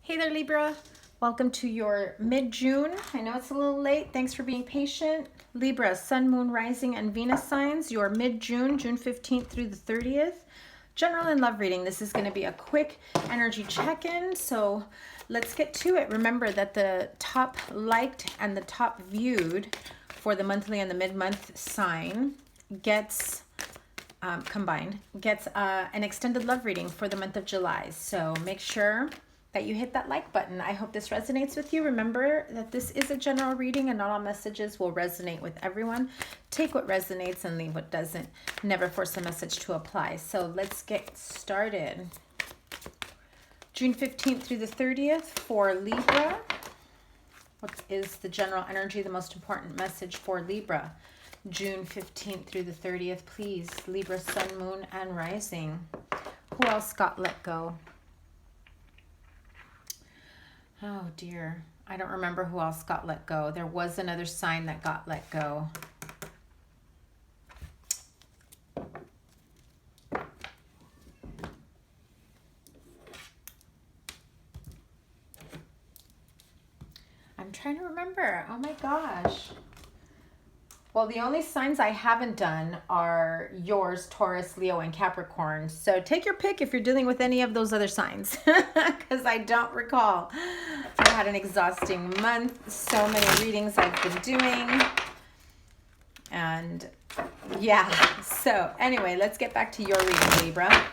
Hey there, Libra. Welcome to your mid-June. I know it's a little late. Thanks for being patient. Libra, Sun, Moon, Rising, and Venus signs. Your mid-June, June 15th through the 30th. General and love reading. This is going to be a quick energy check-in, so let's get to it. Remember that the top liked and the top viewed for the monthly and the mid-month sign gets combined, gets an extended love reading for the month of July. So make sure that you hit that like button. I hope this resonates with you. Remember that this is a general reading and not all messages will resonate with everyone. Take what resonates and leave what doesn't. Never force a message to apply. So let's get started. June 15th through the 30th for Libra. What is the general energy, the most important message for Libra? June 15th through the 30th, please. Libra, Sun, Moon, and Rising. Who else got let go? Oh dear, I don't remember who else got let go. There was another sign that got let go. I'm trying to remember. Oh my gosh. Well, the only signs I haven't done are yours, Taurus, Leo, and Capricorn. So take your pick if you're dealing with any of those other signs, because I don't recall. I had an exhausting month, so many readings I've been doing. And yeah, so anyway, let's get back to your reading, Libra.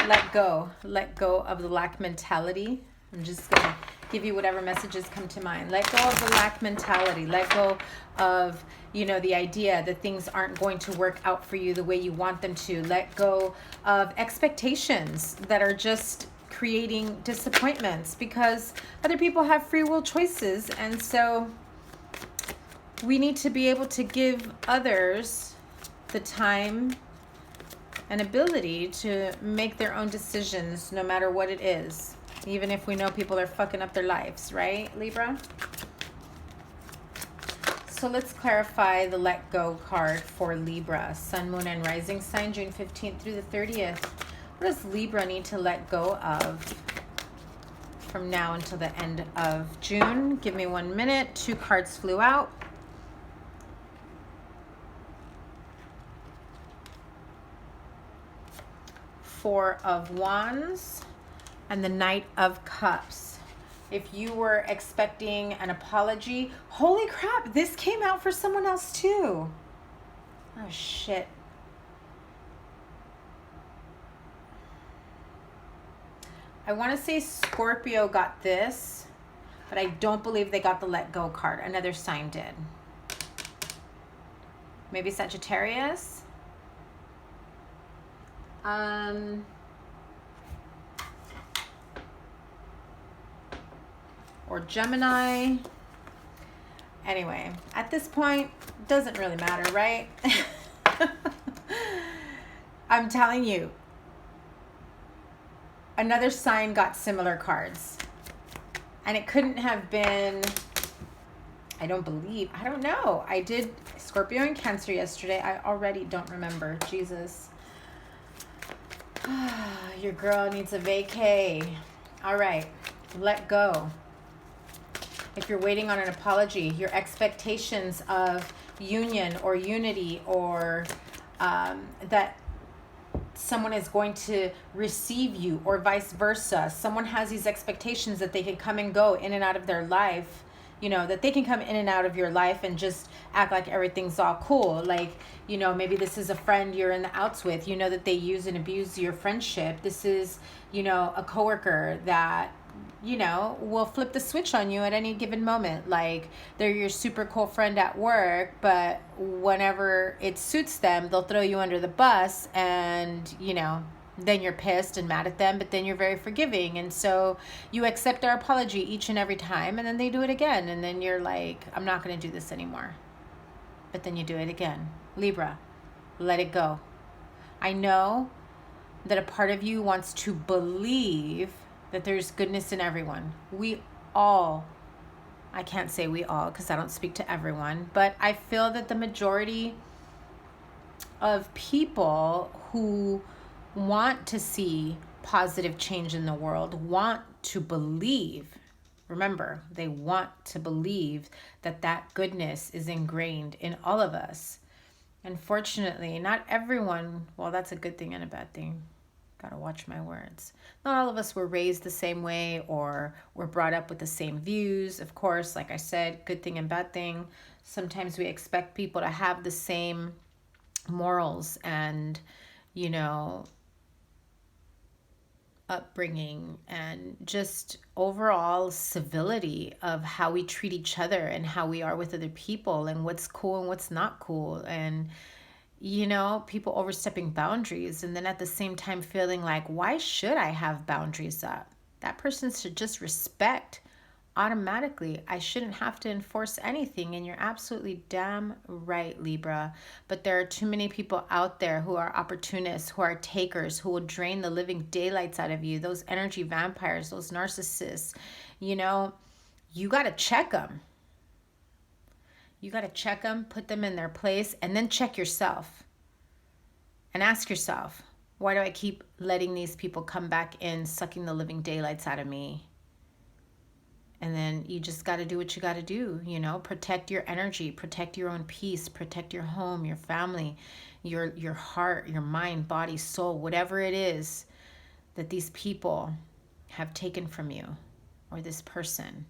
Let go of the lack mentality. I'm just going to give you whatever messages come to mind. Let go of the lack mentality. Let go of, the idea that things aren't going to work out for you the way you want them to. Let go of expectations that are just creating disappointments, because other people have free will choices. And so we need to be able to give others the time and ability to make their own decisions, no matter what it is. Even if we know people are fucking up their lives, right, Libra? So let's clarify the let go card for Libra. Sun, Moon, and Rising sign, June 15th through the 30th. What does Libra need to let go of from now until the end of June? Give me 1 minute. 2 cards flew out. Four of Wands and the Knight of Cups. If you were expecting an apology, holy crap, this came out for someone else too. Oh shit. I want to say Scorpio got this, but I don't believe they got the let go card. Another sign did. Maybe Sagittarius? Or Gemini. Anyway, at this point, doesn't really matter, right? I'm telling you, another sign got similar cards. And it couldn't have been, I don't know. I did Scorpio and Cancer yesterday. I already don't remember. Jesus. Your girl needs a vacay. All right, let go. If you're waiting on an apology, your expectations of union or unity, or that someone is going to receive you, or vice versa. Someone has these expectations that they can come and go in and out of their life, that they can come in and out of your life and just act like everything's all cool. Like, maybe this is a friend you're in the outs with, that they use and abuse your friendship. This is, a coworker that will flip the switch on you at any given moment. Like, they're your super cool friend at work, but whenever it suits them, they'll throw you under the bus, and, then you're pissed and mad at them, but then you're very forgiving. And so you accept their apology each and every time, and then they do it again. And then you're like, I'm not going to do this anymore. But then you do it again. Libra, let it go. I know that a part of you wants to believe that there's goodness in everyone. We all, I can't say we all because I don't speak to everyone, but I feel that the majority of people who want to see positive change in the world, want to believe. Remember, they want to believe that that goodness is ingrained in all of us. Unfortunately, not everyone, well, that's a good thing and a bad thing. Gotta watch my words. Not all of us were raised the same way or were brought up with the same views. Of course, like I said, good thing and bad thing. Sometimes we expect people to have the same morals and, you know, upbringing and just overall civility of how we treat each other and how we are with other people and what's cool and what's not cool. And, you know, people overstepping boundaries and then at the same time feeling like, why should I have boundaries up? That person should just respect automatically. I shouldn't have to enforce anything. And you're absolutely damn right, Libra. But there are too many people out there who are opportunists, who are takers, who will drain the living daylights out of you. Those energy vampires, those narcissists, you know, you got to check them. You got to check them, put them in their place, and then check yourself. And ask yourself, why do I keep letting these people come back in, sucking the living daylights out of me? And then you just got to do what you got to do, you know, protect your energy, protect your own peace, protect your home, your family, your heart, your mind, body, soul, whatever it is that these people have taken from you, or this person.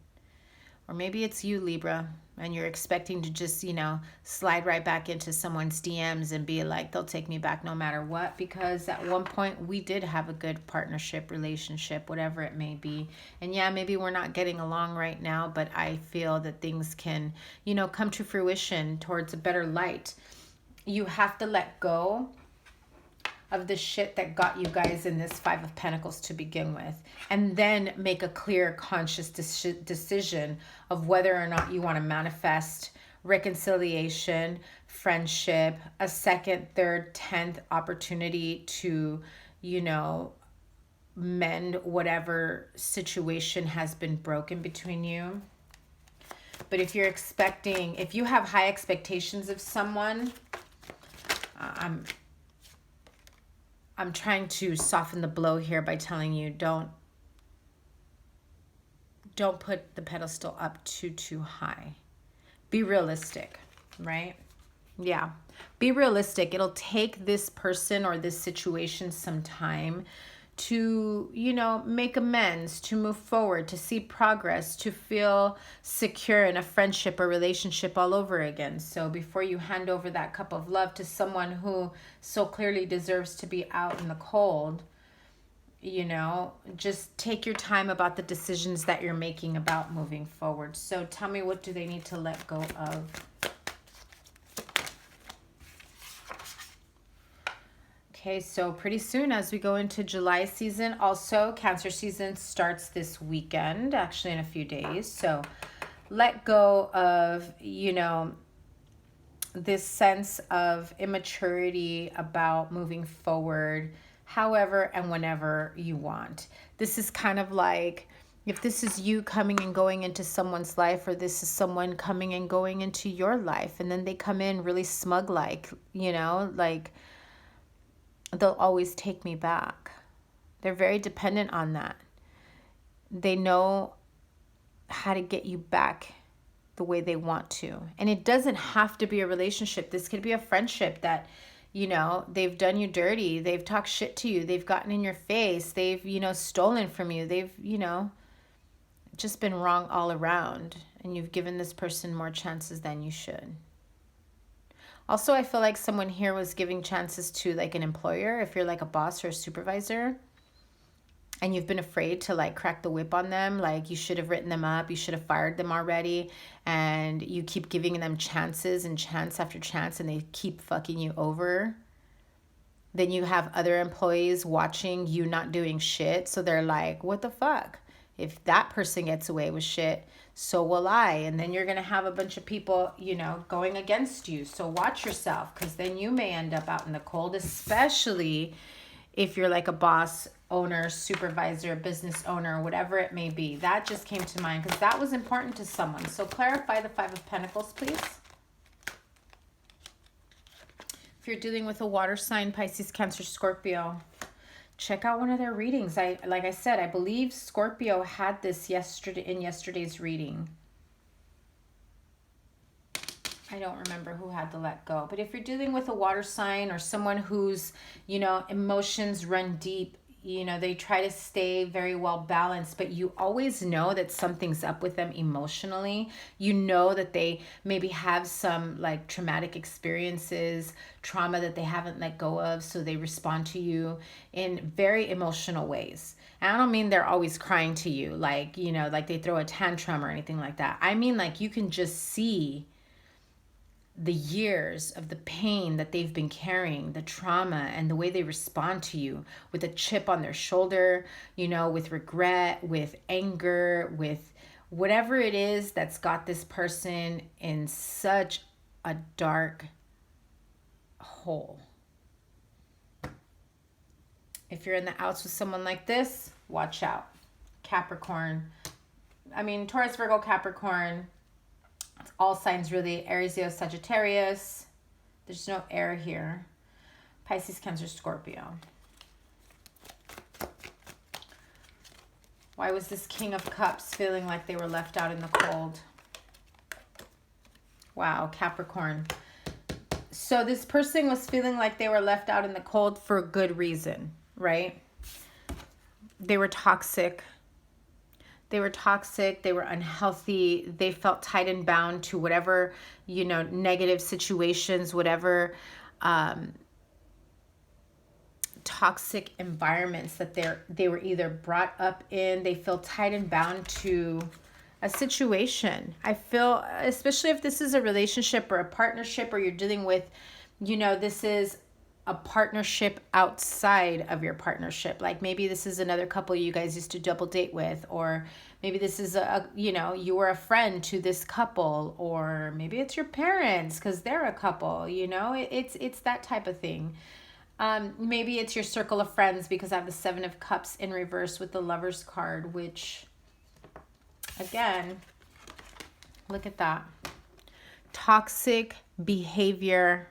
Or maybe it's you, Libra, and you're expecting to just, you know, slide right back into someone's DMs and be like, they'll take me back no matter what. Because at one point we did have a good partnership, relationship, whatever it may be. And yeah, maybe we're not getting along right now, but I feel that things can, you know, come to fruition towards a better light. You have to let go of the shit that got you guys in this Five of Pentacles to begin with, and then make a clear, conscious decision of whether or not you want to manifest reconciliation, friendship, a second, third, 10th opportunity to, you know, mend whatever situation has been broken between you. But if you're expecting, if you have high expectations of someone, I'm trying to soften the blow here by telling you don't put the pedestal up too high. Be realistic, right? Yeah. Be realistic. It'll take this person or this situation some time to, you know, make amends, to move forward, to see progress, to feel secure in a friendship or relationship all over again. So before you hand over that cup of love to someone who so clearly deserves to be out in the cold, you know, just take your time about the decisions that you're making about moving forward. So tell me, what do they need to let go of? Okay, so pretty soon as we go into July season, also Cancer season starts this weekend, actually in a few days. So let go of, you know, this sense of immaturity about moving forward however and whenever you want. This is kind of like, if this is you coming and going into someone's life, or this is someone coming and going into your life, and then they come in really smug like, you know, like, they'll always take me back. They're very dependent on that. They know how to get you back the way they want to. And it doesn't have to be a relationship. This could be a friendship that, you know, they've done you dirty. They've talked shit to you. They've gotten in your face. They've, you know, stolen from you. They've, you know, just been wrong all around. And you've given this person more chances than you should. Also, I feel like someone here was giving chances to like an employer. If you're like a boss or a supervisor and you've been afraid to like crack the whip on them, like you should have written them up, you should have fired them already, and you keep giving them chances and chance after chance and they keep fucking you over. Then you have other employees watching you not doing shit. So they're like, what the fuck? If that person gets away with shit, so will I. And then you're going to have a bunch of people, you know, going against you. So watch yourself, because then you may end up out in the cold, especially if you're like a boss, owner, supervisor, business owner, whatever it may be. That just came to mind because that was important to someone. So clarify the Five of Pentacles, please. If you're dealing with a water sign, Pisces, Cancer, Scorpio, check out one of their readings. Like I said, I believe Scorpio had this in yesterday's reading. I don't remember who had to let go. But if you're dealing with a water sign or someone whose, emotions run deep, they try to stay very well balanced, but you always know that something's up with them emotionally. You know that they maybe have some like traumatic experiences, trauma that they haven't let go of, so they respond to you in very emotional ways. And I don't mean they're always crying to you, like, like they throw a tantrum or anything like that. I mean, like, you can just see the years of the pain that they've been carrying, the trauma, and the way they respond to you with a chip on their shoulder, with regret, with anger, with whatever it is that's got this person in such a dark hole. If you're in the outs with someone like this, watch out. Taurus, Virgo, Capricorn, all signs really. Aries, Leo, Sagittarius. There's no air here. Pisces, Cancer, Scorpio. Why was this King of Cups feeling like they were left out in the cold? Wow, Capricorn. So this person was feeling like they were left out in the cold for a good reason, right? They were toxic. They were unhealthy. They felt tied and bound to whatever, negative situations, whatever toxic environments that they were either brought up in. They feel tied and bound to a situation. I feel, especially if this is a relationship or a partnership, or you're dealing with, this is a partnership outside of your partnership. Like maybe this is another couple you guys used to double date with, or maybe this is you were a friend to this couple, or maybe it's your parents because they're a couple, it's that type of thing. Maybe it's your circle of friends, because I have the Seven of Cups in reverse with the Lovers card, which again, look at that. Toxic behavior,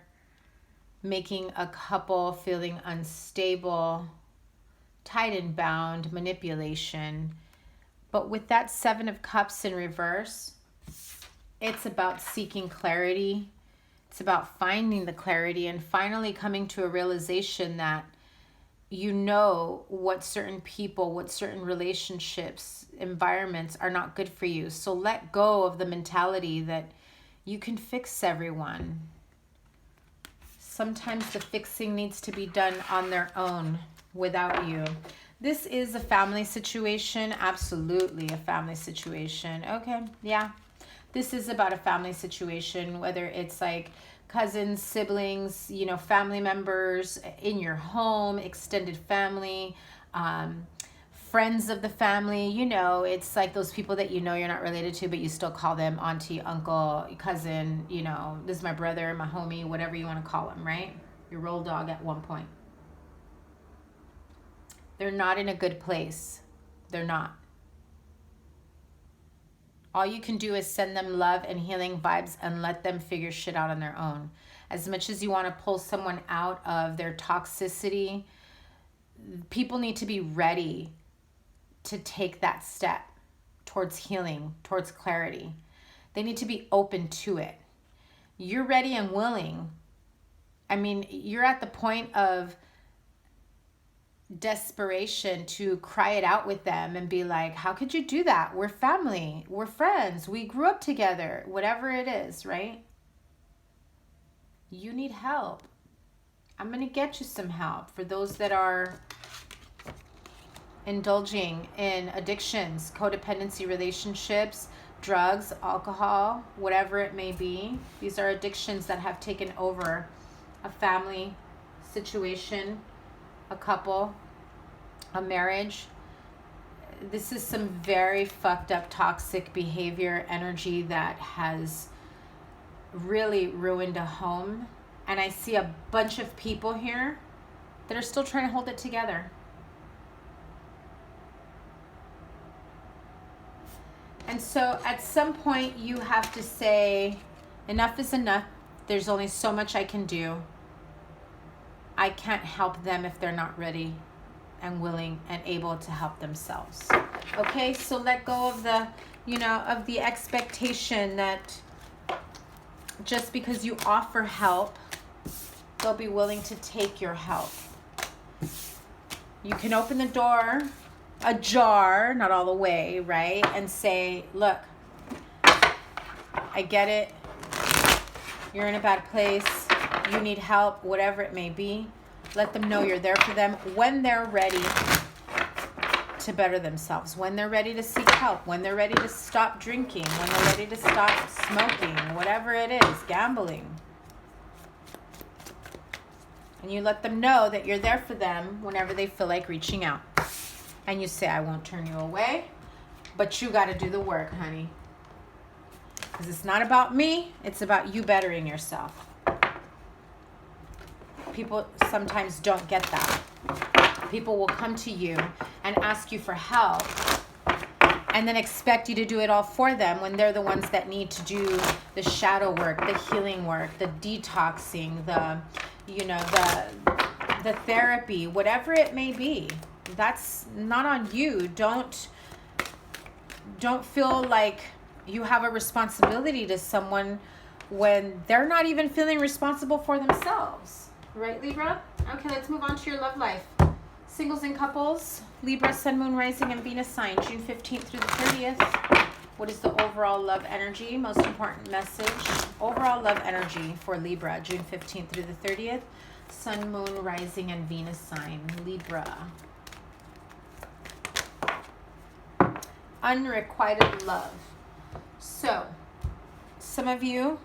making a couple feeling unstable, tied and bound, manipulation. But with that Seven of Cups in reverse, it's about seeking clarity. It's about finding the clarity and finally coming to a realization that what certain people, what certain relationships, environments are not good for you. So let go of the mentality that you can fix everyone. Sometimes the fixing needs to be done on their own without you. This is a family situation. Absolutely a family situation. Okay, yeah. This is about a family situation, whether it's like cousins, siblings, family members in your home, extended family, friends of the family. It's like those people that you're not related to, but you still call them auntie, uncle, cousin, this is my brother, my homie, whatever you want to call them, right? Your roll dog at one point. They're not in a good place. They're not. All you can do is send them love and healing vibes and let them figure shit out on their own. As much as you want to pull someone out of their toxicity, people need to be ready to take that step towards healing, towards clarity. They need to be open to it. You're ready and willing. You're at the point of desperation to cry it out with them and be like, how could you do that? We're family. We're friends. We grew up together. Whatever it is, right? You need help. I'm going to get you some help. For those that are indulging in addictions, codependency relationships, drugs, alcohol, whatever it may be. These are addictions that have taken over a family situation, a couple, a marriage. This is some very fucked up toxic behavior, energy that has really ruined a home. And I see a bunch of people here that are still trying to hold it together. And so at some point you have to say, enough is enough. There's only so much I can do. I can't help them if they're not ready. and willing and able to help themselves. Okay, so let go of the, of the expectation that just because you offer help, they'll be willing to take your help. You can open the door ajar, not all the way, right? And say, look, I get it. You're in a bad place. You need help, whatever it may be. Let them know you're there for them when they're ready to better themselves, when they're ready to seek help, when they're ready to stop drinking, when they're ready to stop smoking, whatever it is, gambling. And you let them know that you're there for them whenever they feel like reaching out. And you say, I won't turn you away, but you got to do the work, honey. Because it's not about me, it's about you bettering yourself. People sometimes don't get that. People will come to you and ask you for help and then expect you to do it all for them when they're the ones that need to do the shadow work, the healing work, the detoxing, the therapy, whatever it may be. That's not on you. Don't feel like you have a responsibility to someone when they're not even feeling responsible for themselves. Right, Libra? Okay, let's move on to your love life. Singles and couples, Libra, Sun, Moon, Rising, and Venus sign, June 15th through the 30th. What is the overall love energy? Most important message. Overall love energy for Libra, June 15th through the 30th. Sun, Moon, Rising, and Venus sign, Libra. Unrequited love. So, some of you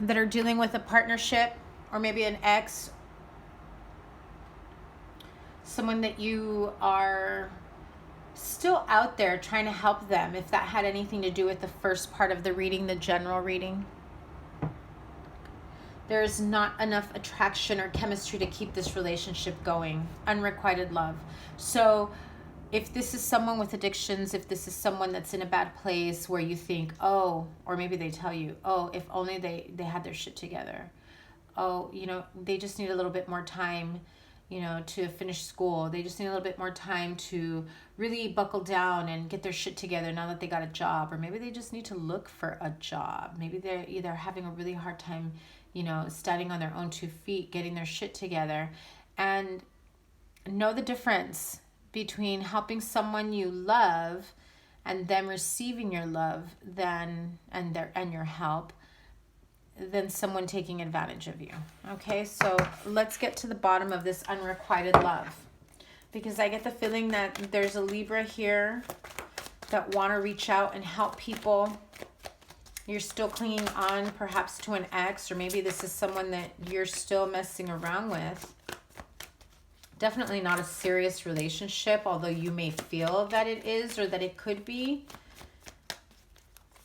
that are dealing with a partnership or maybe an ex, someone that you are still out there trying to help them, if that had anything to do with the first part of the reading, the general reading. There's not enough attraction or chemistry to keep this relationship going. Unrequited love. So if this is someone with addictions, if this is someone that's in a bad place where you think, oh, or maybe they tell you, oh, if only they had their shit together. Oh, they just need a little bit more time, to finish school. They just need a little bit more time to really buckle down and get their shit together now that they got a job. Or maybe they just need to look for a job. Maybe they're either having a really hard time, standing on their own 2 feet, getting their shit together. And know the difference between helping someone you love and them receiving your love and your help than someone taking advantage of you. Okay, so let's get to the bottom of this unrequited love, because I get the feeling that there's a Libra here that want to reach out and help people. You're still clinging on perhaps to an ex, or maybe this is someone that you're still messing around with. Definitely not a serious relationship, although you may feel that it is or that it could be.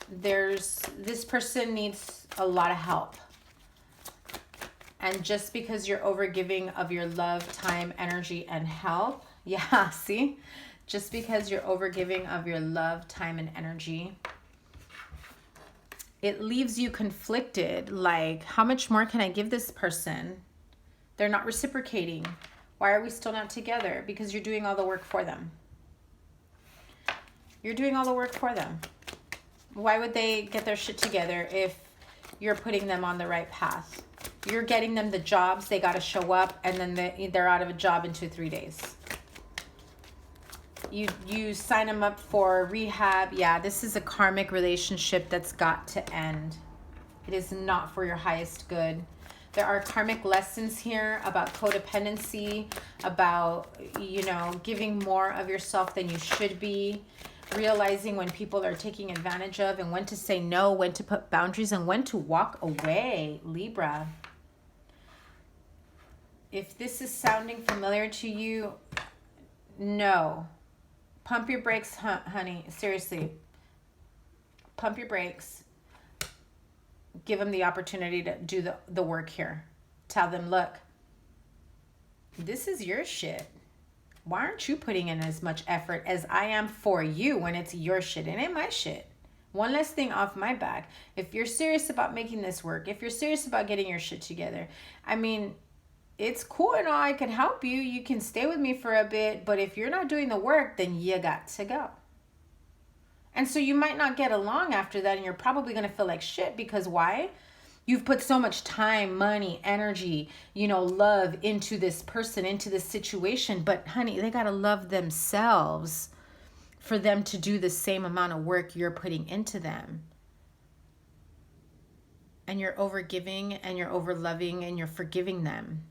This person needs a lot of help. And just because you're overgiving of your love, time, energy, and help, yeah, see? Just because you're overgiving of your love, time, and energy, it leaves you conflicted. Like, how much more can I give this person? They're not reciprocating. Why are we still not together? Because you're doing all the work for them. You're doing all the work for them. Why would they get their shit together if you're putting them on the right path? You're getting them the jobs. They got to show up, and then they're out of a job in 2-3 days. You sign them up for rehab. Yeah, this is a karmic relationship that's got to end. It is not for your highest good. There are karmic lessons here about codependency, about, giving more of yourself than you should be, realizing when people are taking advantage of, and when to say no, when to put boundaries, and when to walk away, Libra. If this is sounding familiar to you, no. Pump your brakes, honey. Seriously. Pump your brakes. Give them the opportunity to do the work here. Tell them, look, this is your shit. Why aren't you putting in as much effort as I am for you when it's your shit? It ain't my shit. One less thing off my back. If you're serious about making this work, if you're serious about getting your shit together, I mean, it's cool and all, I can help you. You can stay with me for a bit, but if you're not doing the work, then you got to go. And so you might not get along after that, and you're probably going to feel like shit because why? You've put so much time, money, energy, love into this person, into this situation. But honey, they got to love themselves for them to do the same amount of work you're putting into them. And you're overgiving and you're overloving and you're forgiving them.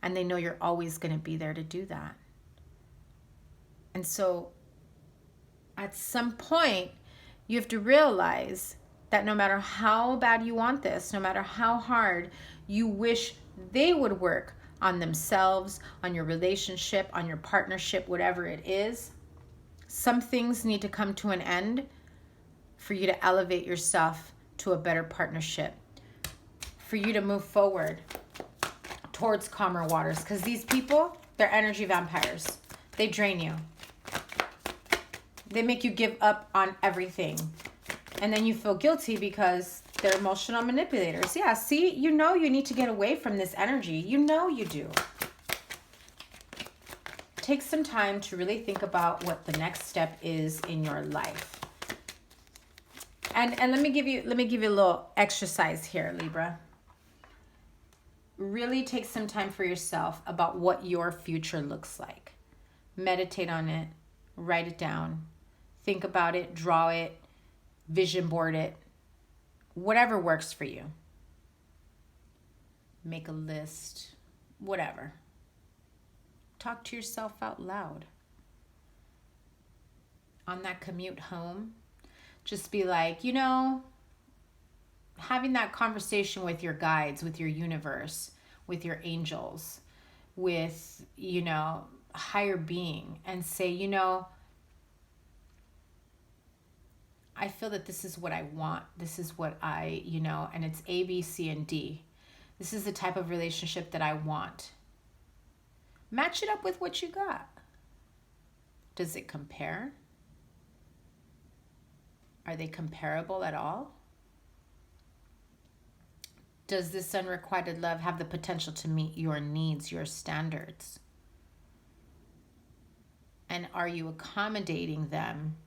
And they know you're always going to be there to do that. And so at some point, you have to realize that no matter how bad you want this, no matter how hard you wish they would work on themselves, on your relationship, on your partnership, whatever it is, some things need to come to an end for you to elevate yourself to a better partnership, for you to move forward towards calmer waters. Because these people, they're energy vampires. They drain you. They make you give up on everything. And then you feel guilty because they're emotional manipulators. Yeah, see, you need to get away from this energy. You do. Take some time to really think about what the next step is in your life. And let me give you a little exercise here, Libra. Really take some time for yourself about what your future looks like. Meditate on it, write it down, think about it, draw it, vision board it, whatever works for you. Make a list, whatever. Talk to yourself out loud. On that commute home, just be like, having that conversation with your guides, with your universe, with your angels, with, higher being, and say, I feel that this is what I want. This is what I, and it's A, B, C, and D. This is the type of relationship that I want. Match it up with what you got. Does it compare? Are they comparable at all? Does this unrequited love have the potential to meet your needs, your standards? And are you accommodating them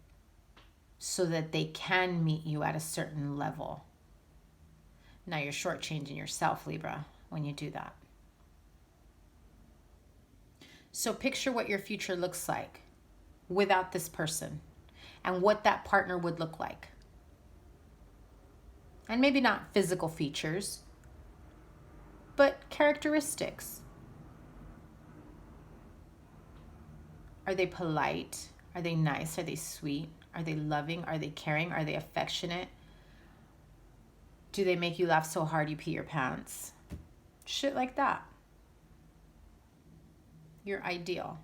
so that they can meet you at a certain level? Now you're shortchanging yourself, Libra, when you do that. So picture what your future looks like without this person and what that partner would look like. And maybe not physical features, but characteristics. Are they polite? Are they nice? Are they sweet? Are they loving? Are they caring? Are they affectionate? Do they make you laugh so hard you pee your pants? Shit like that. Your ideal.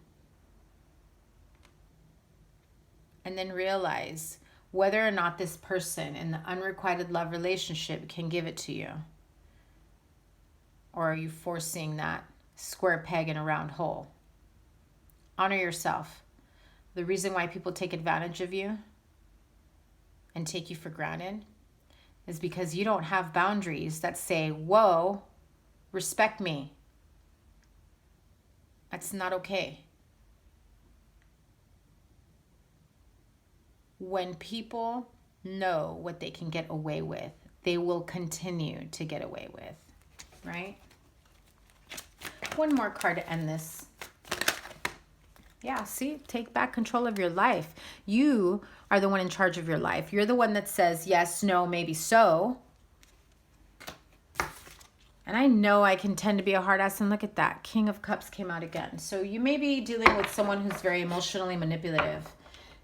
And then realize whether or not this person in the unrequited love relationship can give it to you. Or are you forcing that square peg in a round hole? Honor yourself. The reason why people take advantage of you and take you for granted is because you don't have boundaries that say, whoa, respect me. That's not okay. When people know what they can get away with, they will continue to get away with, right? One more card to end this. Yeah, see, take back control of your life. You are the one in charge of your life. You're the one that says yes, no, maybe so. And I know I can tend to be a hard ass, and look at that. King of Cups came out again. So you may be dealing with someone who's very emotionally manipulative,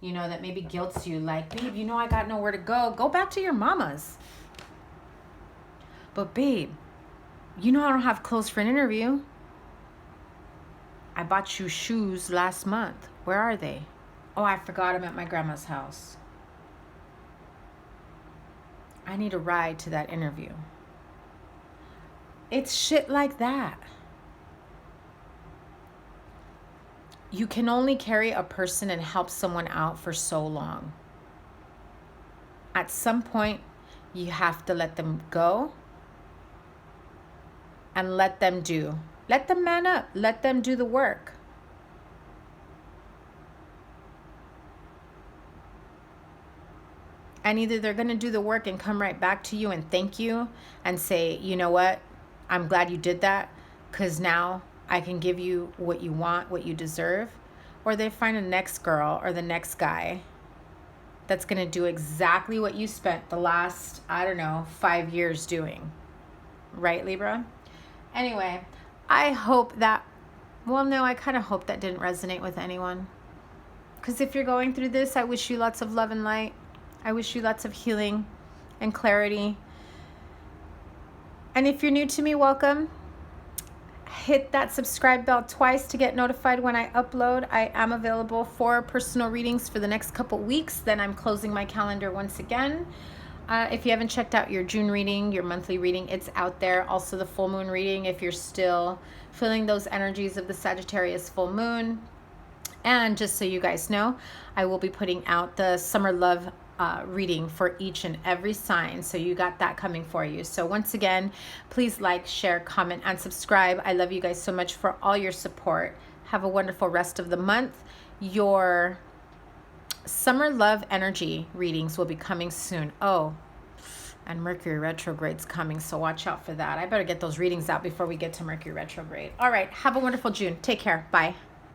that maybe guilts you, like, babe, I got nowhere to go. Go back to your mama's. But babe, I don't have clothes for an interview. I bought you shoes last month. Where are they? Oh, I forgot them at my grandma's house. I need a ride to that interview. It's shit like that. You can only carry a person and help someone out for so long. At some point, you have to let them go and let them do, Let them man up. Let them do the work. And either they're going to do the work and come right back to you and thank you and say, you know what, I'm glad you did that, because now I can give you what you want, what you deserve. Or they find the next girl or the next guy that's going to do exactly what you spent the last, 5 years doing. Right, Libra? Anyway, I hope that, I kind of hope that didn't resonate with anyone. Because if you're going through this, I wish you lots of love and light. I wish you lots of healing and clarity. And if you're new to me, welcome. Hit that subscribe bell twice to get notified when I upload. I am available for personal readings for the next couple weeks. Then I'm closing my calendar once again. If you haven't checked out your June reading, your monthly reading, it's out there. Also the full moon reading if you're still feeling those energies of the Sagittarius full moon. And just so you guys know, I will be putting out the summer love reading for each and every sign. So you got that coming for you. So once again, please like, share, comment, and subscribe. I love you guys so much for all your support. Have a wonderful rest of the month. Your summer love energy readings will be coming soon. Oh, and Mercury retrograde's coming, so watch out for that. I better get those readings out before we get to Mercury retrograde. All right, have a wonderful June. Take care. Bye.